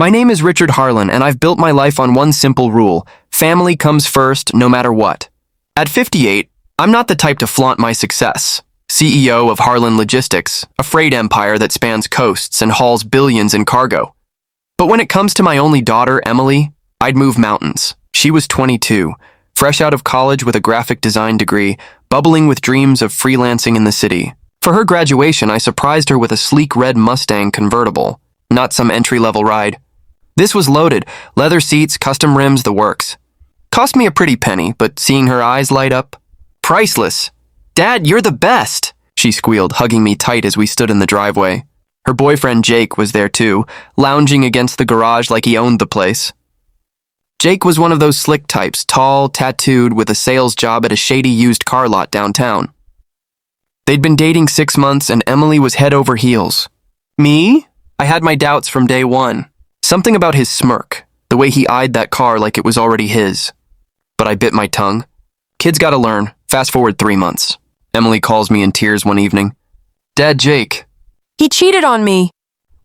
My name is Richard Harlan, and I've built my life on one simple rule: family comes first, no matter what. At 58, I'm not the type to flaunt my success. CEO of Harlan Logistics, a freight empire that spans coasts and hauls billions in cargo. But when it comes to my only daughter, Emily, I'd move mountains. She was 22, fresh out of college with a graphic design degree, bubbling with dreams of freelancing in the city. For her graduation, I surprised her with a sleek red Mustang convertible, not some entry-level ride. This was loaded, leather seats, custom rims, the works. Cost me a pretty penny, but seeing her eyes light up, priceless. "Dad, you're the best," she squealed, hugging me tight as we stood in the driveway. Her boyfriend Jake was there too, lounging against the garage like he owned the place. Jake was one of those slick types, tall, tattooed, with a sales job at a shady used car lot downtown. They'd been dating 6 months and Emily was head over heels. Me? I had my doubts from day one. Something about his smirk, the way he eyed that car like it was already his. But I bit my tongue. Kids gotta learn. Fast forward 3 months. Emily calls me in tears one evening. "Dad, Jake. He cheated on me."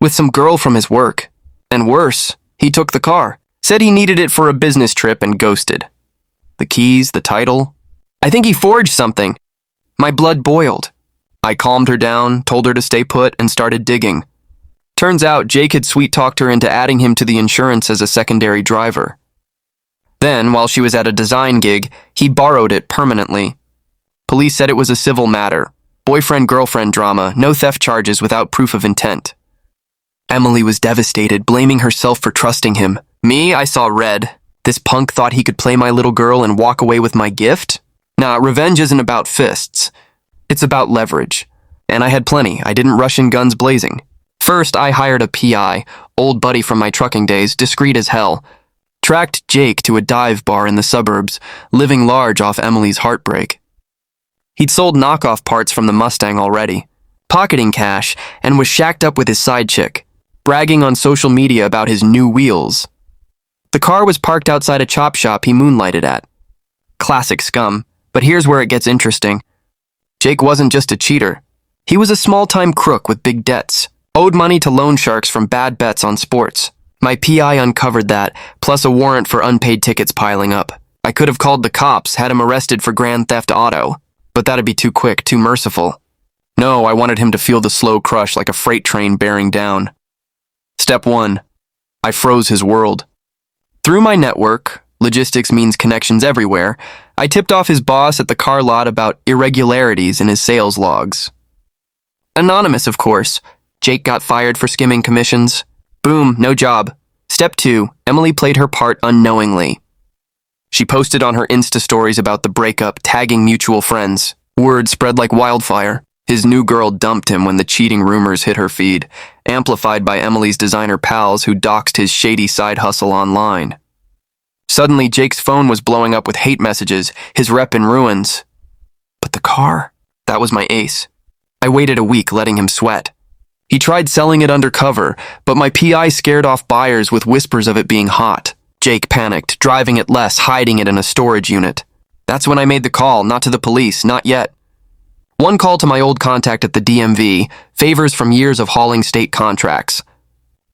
With some girl from his work. And worse, he took the car. Said he needed it for a business trip and ghosted. The keys, the title. I think he forged something. My blood boiled. I calmed her down, told her to stay put, and started digging. Turns out Jake had sweet-talked her into adding him to the insurance as a secondary driver. Then, while she was at a design gig, he borrowed it permanently. Police said it was a civil matter. Boyfriend-girlfriend drama, no theft charges without proof of intent. Emily was devastated, blaming herself for trusting him. Me, I saw red. This punk thought he could play my little girl and walk away with my gift? Nah, revenge isn't about fists. It's about leverage. And I had plenty. I didn't rush in guns blazing. First, I hired a PI, old buddy from my trucking days, discreet as hell. Tracked Jake to a dive bar in the suburbs, living large off Emily's heartbreak. He'd sold knockoff parts from the Mustang already, pocketing cash, and was shacked up with his side chick, bragging on social media about his new wheels. The car was parked outside a chop shop he moonlighted at. Classic scum, but here's where it gets interesting. Jake wasn't just a cheater. He was a small-time crook with big debts, owed money to loan sharks from bad bets on sports. My PI uncovered that, plus a warrant for unpaid tickets piling up. I could have called the cops, had him arrested for grand theft auto, but that'd be too quick, too merciful. No, I wanted him to feel the slow crush like a freight train bearing down. Step 1. I froze his world. Through my network, logistics means connections everywhere, I tipped off his boss at the car lot about irregularities in his sales logs. Anonymous, of course. Jake got fired for skimming commissions. Boom, no job. Step 2, Emily played her part unknowingly. She posted on her Insta stories about the breakup, tagging mutual friends. Word spread like wildfire. His new girl dumped him when the cheating rumors hit her feed, amplified by Emily's designer pals who doxed his shady side hustle online. Suddenly, Jake's phone was blowing up with hate messages, his rep in ruins. But the car? That was my ace. I waited a week, letting him sweat. He tried selling it undercover, but my PI scared off buyers with whispers of it being hot. Jake panicked, driving it less, hiding it in a storage unit. That's when I made the call, not to the police, not yet. One call to my old contact at the DMV, favors from years of hauling state contracts.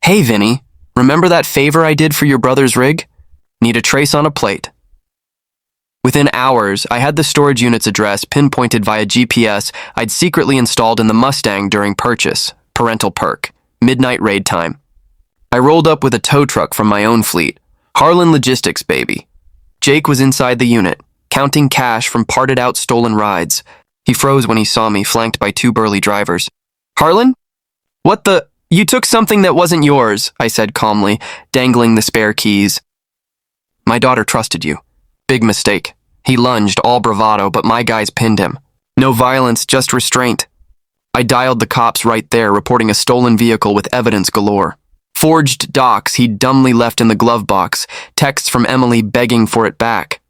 "Hey, Vinny, remember that favor I did for your brother's rig? Need a trace on a plate." Within hours, I had the storage unit's address pinpointed via GPS I'd secretly installed in the Mustang during purchase, parental perk, midnight raid time. I rolled up with a tow truck from my own fleet, Harlan Logistics, baby. Jake was inside the unit, counting cash from parted out stolen rides. He froze when he saw me, flanked by 2 burly drivers. "Harlan? What the? You took something that wasn't yours," I said calmly, dangling the spare keys. "My daughter trusted you. Big mistake." He lunged, all bravado, but my guys pinned him. No violence, just restraint. I dialed the cops right there, reporting a stolen vehicle with evidence galore. Forged docs he'd dumbly left in the glove box, texts from Emily begging for it back.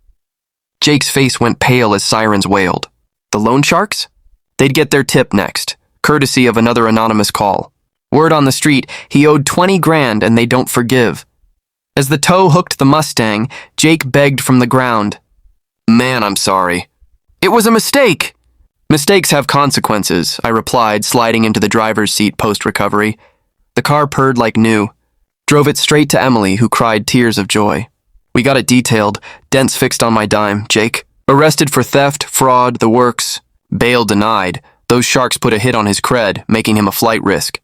Jake's face went pale as sirens wailed. The loan sharks? They'd get their tip next, courtesy of another anonymous call. Word on the street, he owed 20 grand and they don't forgive. As the tow hooked the Mustang, Jake begged from the ground. "Man, I'm sorry. It was a mistake." "Mistakes have consequences," I replied, sliding into the driver's seat post-recovery. The car purred like new. Drove it straight to Emily, who cried tears of joy. We got it detailed, dents fixed on my dime, Jake. Arrested for theft, fraud, the works. Bail denied. Those sharks put a hit on his cred, making him a flight risk.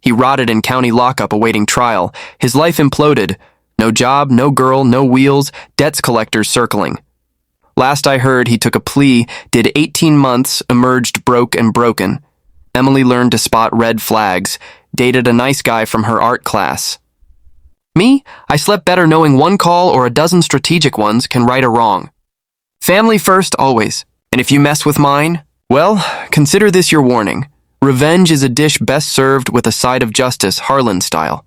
He rotted in county lockup awaiting trial. His life imploded. No job, no girl, no wheels, debts collectors circling. Last I heard, he took a plea, did 18 months, emerged broke and broken. Emily learned to spot red flags, dated a nice guy from her art class. Me, I slept better knowing one call or a dozen strategic ones can right a wrong. Family first always, and if you mess with mine, well, consider this your warning. Revenge is a dish best served with a side of justice, Harlan style.